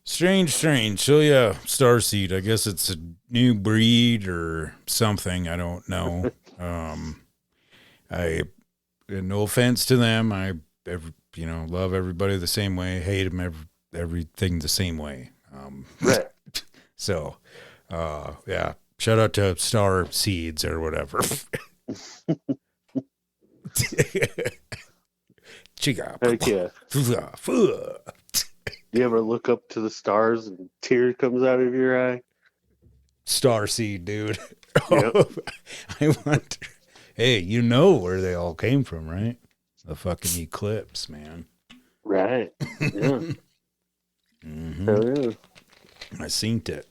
Strange. So yeah, starseed. I guess it's a new breed or something. I don't know. No offense to them. I love everybody the same way. Hate them everything the same way. Right. So, yeah. Shout out to Star Seeds or whatever. Heck yeah. Do you ever look up to the stars and a tear comes out of your eye? Star Seed, dude. Yep. I wonder. Hey, you know where they all came from, right? The fucking eclipse, man. Right. Yeah. Mm-hmm. Hell yeah. I seen it.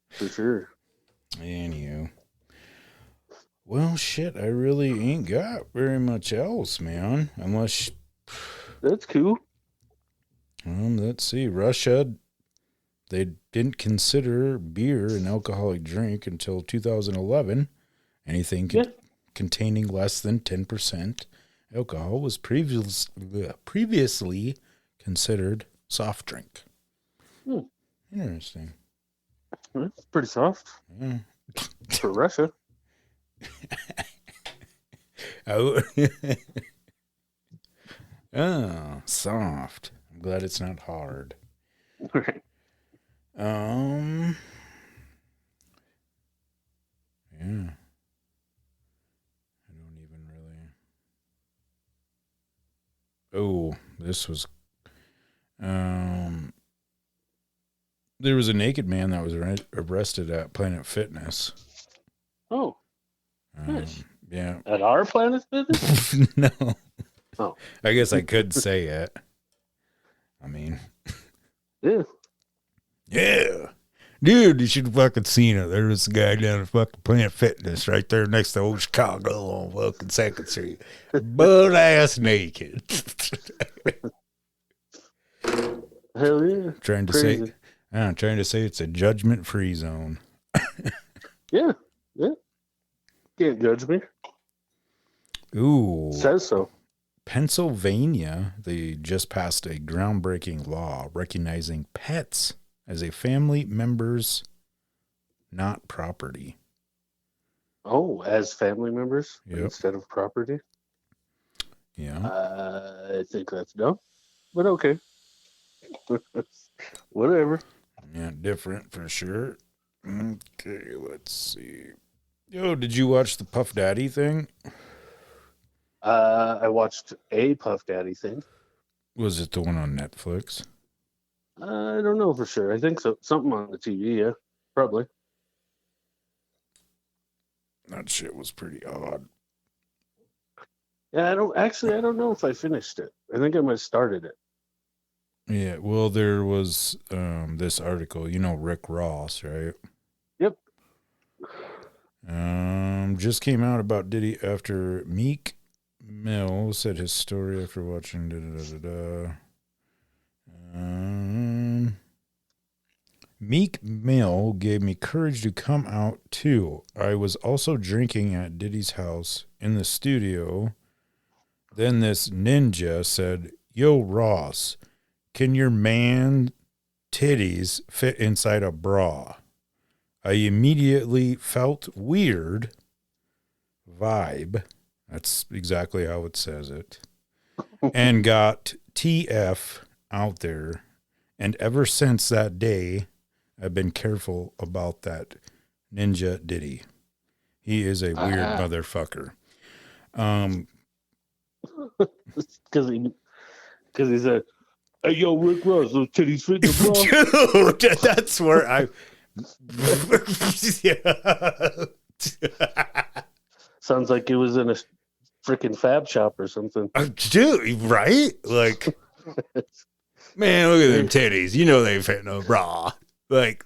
For sure. Anywho. Well, shit, I really ain't got very much else, man. Unless, That's cool. let's see. Russia, they didn't consider beer an alcoholic drink until 2011. Anything containing less than 10% alcohol was previously considered soft drink. Interesting. That's pretty soft. Yeah. For Russia. Oh. Oh, soft. I'm glad it's not hard. Right. Yeah. I don't even really. Oh, this was. There was a naked man that was arrested at Planet Fitness. Oh. Nice. Yeah. At our Planet Fitness? No. Oh. I guess I could say it. I mean. Yeah. Yeah. Dude, you should have fucking seen it. There was a guy down at fucking Planet Fitness right there next to old Chicago on fucking 2nd Street. Butt ass naked. Hell yeah. Trying to say it's a judgment-free zone. Yeah. Yeah. Can't judge me. Ooh. Says so. Pennsylvania, they just passed a groundbreaking law recognizing pets as a family member's not property. Oh, as family members instead of property? Yeah. I think that's dumb, but okay. Whatever. Yeah, different for sure. Okay, let's see. Yo, did you watch the Puff Daddy thing? I watched a Puff Daddy thing. Was it the one on Netflix? I don't know for sure. I think so. Something on the TV, yeah. Probably. That shit was pretty odd. Yeah, I don't know if I finished it. I think I might have started it. Yeah, well, there was this article, Rick Ross, right? Yep. Just came out about Diddy after Meek Mill said his story after watching Meek Mill gave me courage to come out too. I was also drinking at Diddy's house in the studio. Then this ninja said, "Yo, Ross, can your man titties fit inside a bra?" I immediately felt weird vibe. That's exactly how it says it. And got TF out there. And ever since that day, I've been careful about that ninja Diddy. He is a weird motherfucker. Because he said, "Hey, yo, Rick Ross, those titties fit in the bra." Dude, that's where I... Sounds like it was in a freaking fab shop or something. Dude, right? Like, man, look at them titties. You know they fit in a bra. Like,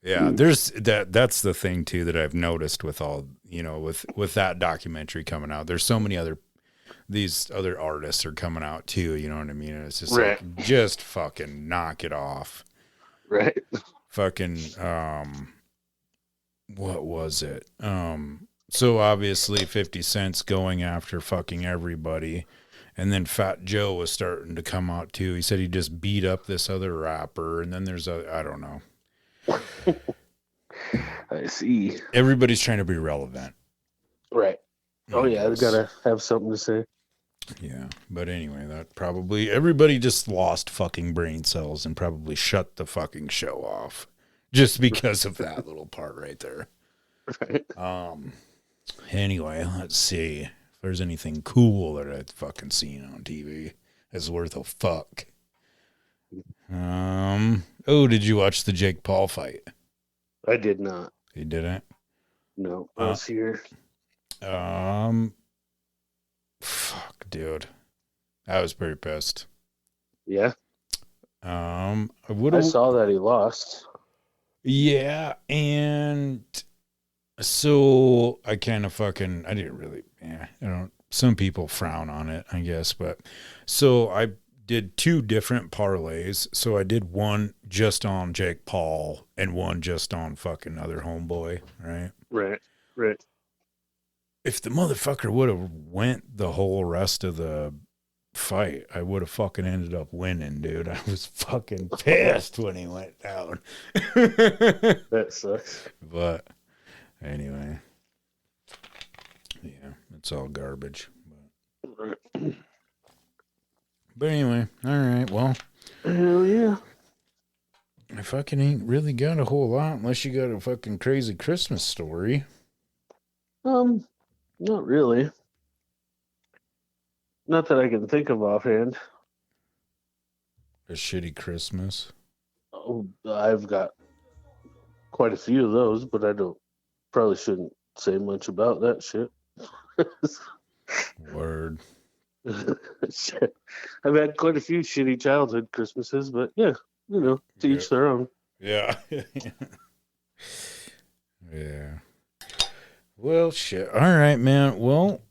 yeah, there's that's the thing too that I've noticed with all, with that documentary coming out. There's so many these other artists are coming out too, you know what I mean? And it's just like, just fucking knock it off. Right. Fucking, what was it? So obviously 50 Cent's going after fucking everybody. And then Fat Joe was starting to come out too. He said he just beat up this other rapper. And then there's I don't know. I see. Everybody's trying to be relevant. Right. Oh yeah, they've got to have something to say. Yeah. But anyway, that probably, everybody just lost fucking brain cells and probably shut the fucking show off. Just because of that little part right there. Right. Anyway, let's see if there's anything cool that I've fucking seen on TV that's worth a fuck. Did you watch the Jake Paul fight? I did not. You didn't? No, I was here. Fuck, dude. I was pretty pissed. Yeah, I would I have. saw that he lost. Yeah, and so I kind of fucking. I didn't really. Yeah, I don't. Some people frown on it, I guess, but so I did 2 different parlays. So I did one just on Jake Paul and one just on fucking other homeboy, right? Right. If the motherfucker would have went the whole rest of the fight, I would have fucking ended up winning, dude. I was fucking pissed when he went down. That sucks. But anyway, yeah, it's all garbage. But anyway, all right, well. Hell yeah. I fucking ain't really got a whole lot unless you got a fucking crazy Christmas story. Not really. Not that I can think of offhand. A shitty Christmas. Oh, I've got quite a few of those, but I probably shouldn't say much about that shit. Word. Shit. I've had quite a few shitty childhood Christmases, but yeah, to each their own. Yeah. Yeah. Well, shit. All right, man. Well,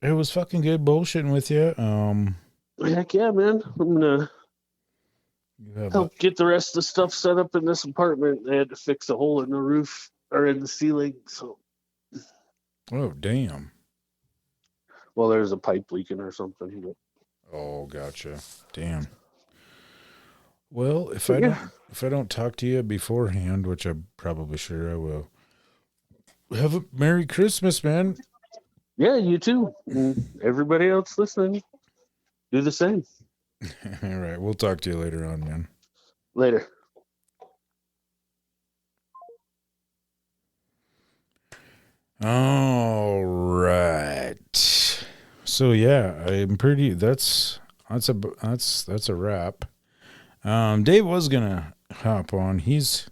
it was fucking good bullshitting with you. Heck yeah, man. I'm gonna You have help get the rest of the stuff set up in this apartment. They had to fix a hole in the roof or in the ceiling, so. Oh, damn. Well, there's a pipe leaking or something. Oh, gotcha. Damn. Well, if I don't talk to you beforehand, which I'm probably sure I will, have a Merry Christmas, man. Yeah, you too. And everybody else listening, do the same. All right, we'll talk to you later on, man. Later. All right. So yeah, I'm pretty. That's a wrap. Dave was gonna hop on. He's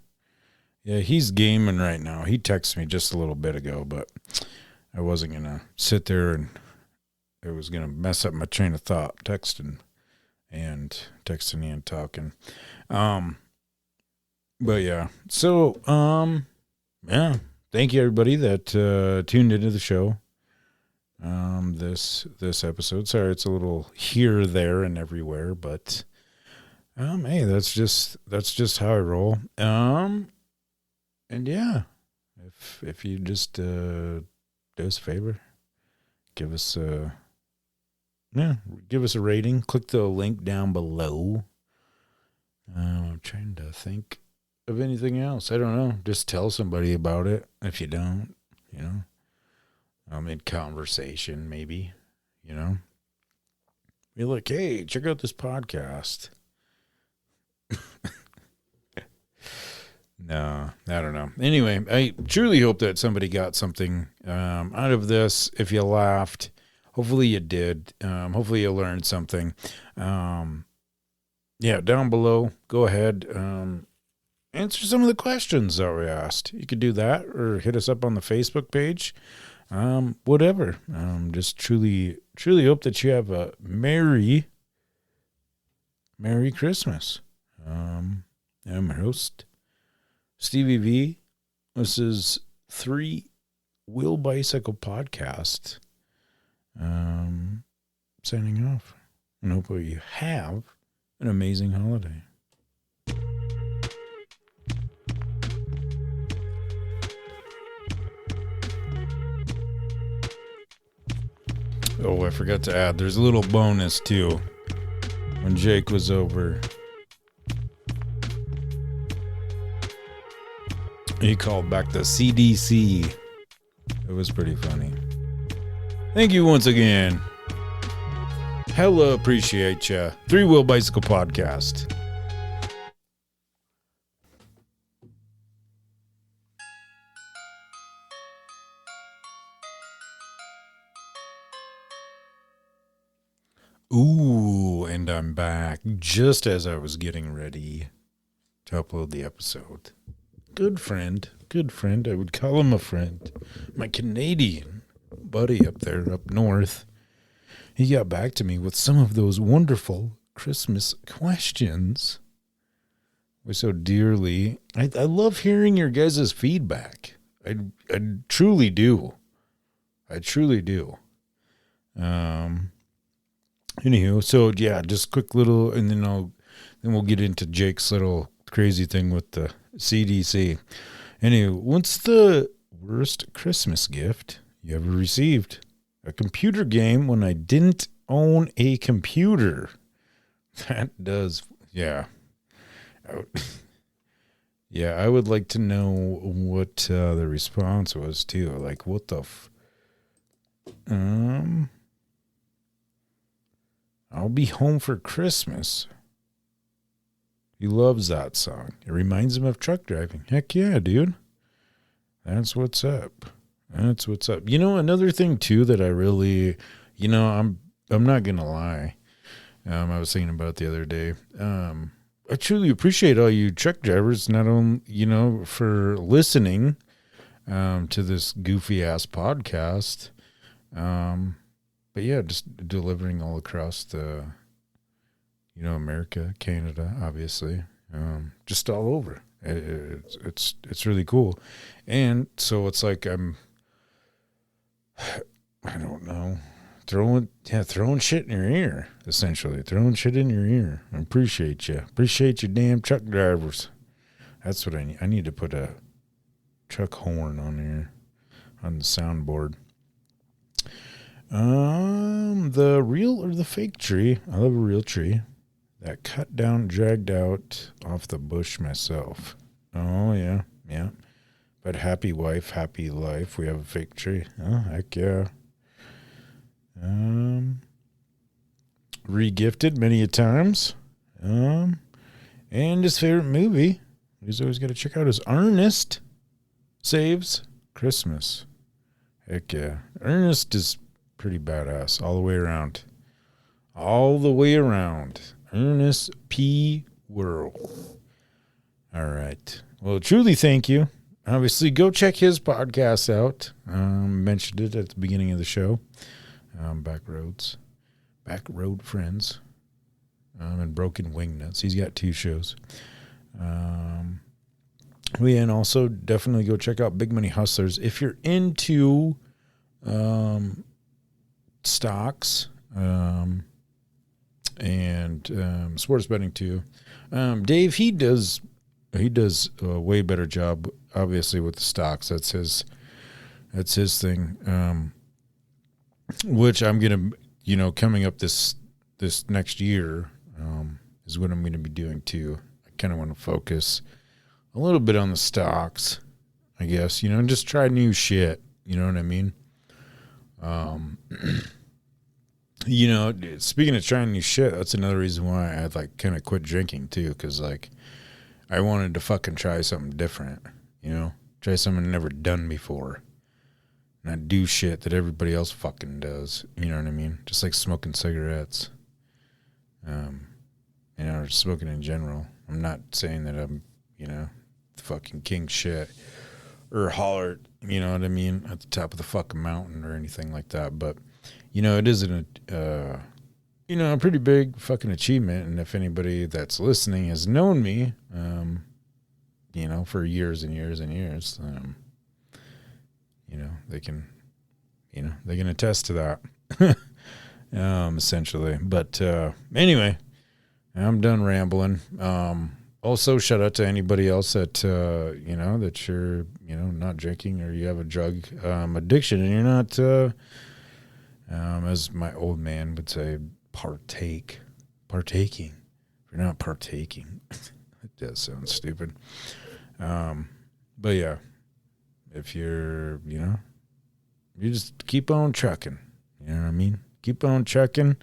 gaming right now. He texted me just a little bit ago, but I wasn't gonna sit there and it was gonna mess up my train of thought texting and talking. But yeah. So yeah. Thank you everybody that tuned into the show. This episode. Sorry, it's a little here, there, and everywhere, but hey, that's just how I roll. And yeah, if you just do us a favor, give us a rating. Click the link down below. I'm trying to think of anything else. I don't know. Just tell somebody about it. If you don't, in conversation, maybe, be like, hey, check out this podcast. No, I don't know. Anyway, I truly hope that somebody got something out of this. If you laughed, hopefully you did. Hopefully you learned something. Yeah, down below, go ahead. Answer some of the questions that we asked. You could do that or hit us up on the Facebook page. Whatever. Just truly hope that you have a Merry Christmas. I'm your host, Stevie V. This is 3 Wheel Bicycle Podcast. Signing off. And hopefully you have an amazing holiday. Oh, I forgot to add, there's a little bonus too. When Jake was over, he called back the CDC. It was pretty funny. Thank you once again. Hella appreciate ya. 3 Wheel Bicycle Podcast. Ooh, and I'm back just as I was getting ready to upload the episode. Good friend. I would call him a friend. My Canadian buddy up there, up north, he got back to me with some of those wonderful Christmas questions. We so dearly. I love hearing your guys' feedback. I truly do. I truly do. Anywho, so yeah, just quick little, and then we'll get into Jake's little crazy thing with the CDC. Anyway, what's the worst Christmas gift you ever received? A computer game when I didn't own a computer. That does, yeah. Yeah, I would like to know what the response was too. Like, what the I'll be home for Christmas. He loves that song. It reminds him of truck driving. Heck yeah, dude. That's what's up. That's what's up. You know, another thing too that I really, you know, I'm not gonna lie. I was thinking about it the other day. I truly appreciate all you truck drivers, not only, you know, for listening to this goofy ass podcast. But yeah, just delivering all across the, you know, America, Canada, obviously, just all over. It's really cool, and so it's like I don't know, throwing shit in your ear, essentially throwing shit in your ear. I appreciate you, damn truck drivers. That's what I need. I need to put a truck horn on here on the soundboard. The real or the fake tree? I love a real tree. That cut down, dragged out off the bush myself. Oh, yeah, yeah. But happy wife, happy life. We have a fake tree. Oh, heck yeah. Regifted many a times. And his favorite movie, he's always got to check out, is Ernest Saves Christmas. Heck yeah. Ernest is pretty badass all the way around. All the way around. Ernest P. Worrell. All right. Well, truly thank you. Obviously, go check his podcast out. Mentioned it at the beginning of the show. Back Road Friends. And Broken Wingnuts. He's got 2 shows. And also definitely go check out Big Money Hustlers. If you're into stocks, and sports betting too. Dave, he does a way better job, obviously, with the stocks. That's his thing. Which I'm gonna, you know, coming up this next year, is what I'm gonna be doing too. I kind of want to focus a little bit on the stocks, I guess, you know, and just try new shit. You know what I mean? You know, speaking of trying new shit, that's another reason why I like kind of quit drinking too, because like I wanted to fucking try something different, you know, try something I've never done before, not do shit that everybody else fucking does. You know what I mean? Just like smoking cigarettes, you know, or smoking in general. I'm not saying that I'm, you know, the fucking king shit or holler, you know what I mean, at the top of the fucking mountain or anything like that, but. You know, it isn't a pretty big fucking achievement. And if anybody that's listening has known me, you know, for years and years and years, you know, they can attest to that, essentially. But anyway, I'm done rambling. Also, shout out to anybody else that, you know, that you're, you know, not drinking or you have a drug addiction and you're not... as my old man would say, partaking. If you're not partaking, it does sound stupid. But yeah, if you're, you know, you just keep on trucking. You know what I mean? Keep on trucking.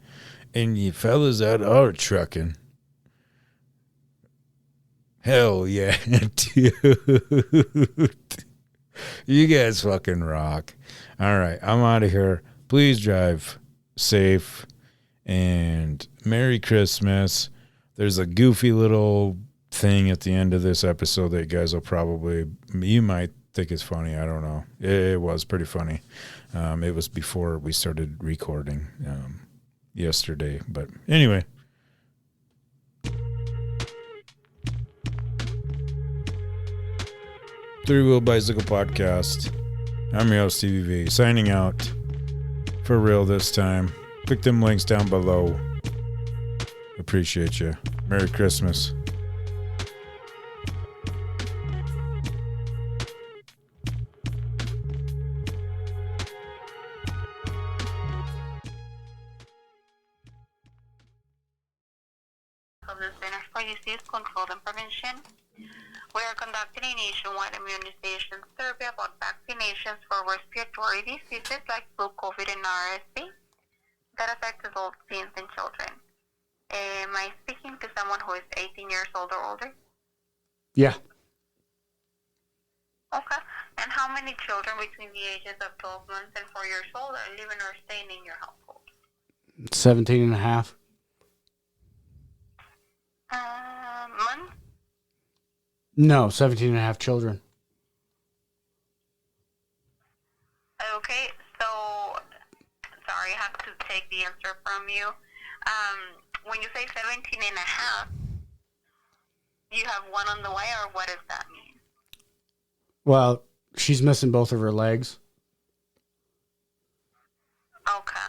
And you fellas that are trucking, hell yeah, dude. You guys fucking rock. All right, I'm out of here. Please drive safe and Merry Christmas. There's a goofy little thing at the end of this episode that you guys will probably, you might think is funny. I don't know. It was pretty funny. It was before we started recording yesterday. But anyway. Three Wheel Bicycle Podcast. I'm your host, TVV, signing out for real this time. Click them links down below. Appreciate you. Merry Christmas. Of the Centers for Disease Control and Prevention, we are conducting a nationwide immunization survey about vaccinations for respiratory diseases like flu, COVID, and RSV that affect adults, teens, and children. Am I speaking to someone who is 18 years old or older? Yeah. Okay. And how many children between the ages of 12 months and 4 years old are living or staying in your household? 17 and a half. Month? No, 17 and a half children. Okay, so, sorry, I have to take the answer from you. When you say 17 and a half, you have one on the way, or what does that mean? Well, she's missing both of her legs. Okay,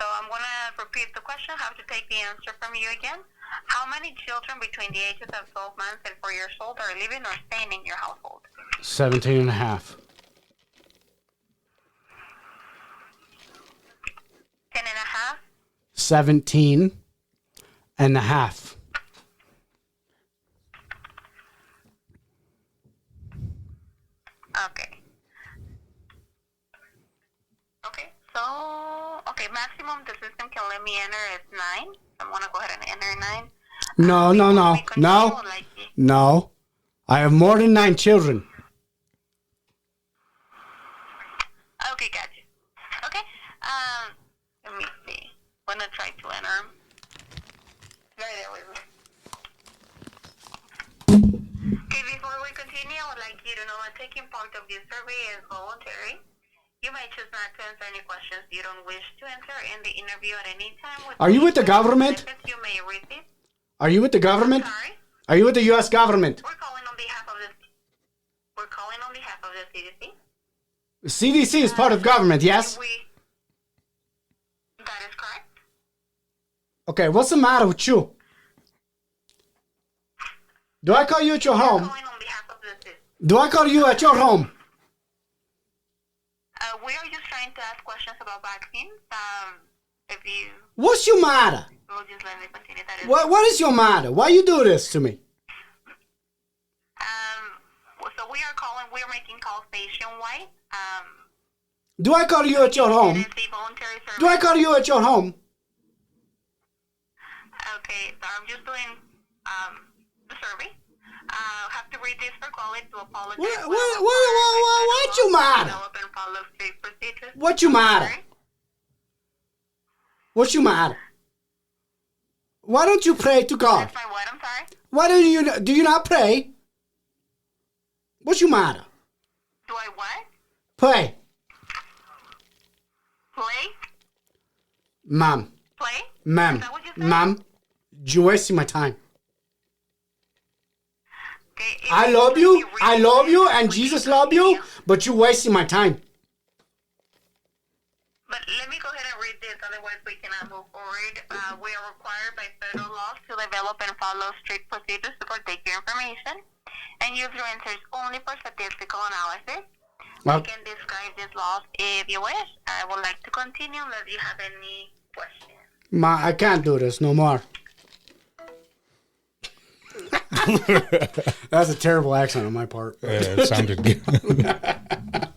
so I'm going to repeat the question. I have to take the answer from you again. How many children between the ages of 12 months and 4 years old are living or staying in your household? 17 and a half. 10 and a half? 17 and a half. Okay. Okay, maximum the system can let me enter is 9. I'm going to go ahead and enter 9. No. No. I have more than 9 children. Okay, gotcha. Okay, let me see. I'm going to try to enter them. Right there with me. Okay, before we continue, I would like you to know that taking part of this survey is voluntary. You may choose not to answer any questions you don't wish to answer in the interview at any time. Are you with the government? You may receive. Are you with the government? Sorry? Are you with the U.S. government? We're calling on behalf of the CDC. The CDC is part of government, yes? That is correct. Okay, what's the matter with you? Do I call you at your home? Calling on behalf of the CDC. Do I call you at your home? We are just trying to ask questions about vaccines. If you What's your matter? will just let me continue, that is. What is your matter? Why you do this to me? So we are making calls nationwide. Do I call you at your It home? is a voluntary service. Do I call you at your home? Okay, so I'm just doing the survey. Have to read this for quality to apologize. What you matter? What you matter? What you matter? Why don't you pray to God? That's my what? I'm sorry. Why do you not pray? What you matter? Do I what? Pray. Play? Mom. Play? Ma'am. Is that what you said? Mom. You're wasting my time. Okay, I love you, and Jesus love you, but you're wasting my time. But let me go ahead and read this, otherwise we cannot move forward. We are required by federal laws to develop and follow strict procedures to protect your information and use your answers only for statistical analysis. I can describe these laws if you wish. I would like to continue unless you have any questions. Ma, I can't do this no more. That's a terrible accent on my part. It sounded good.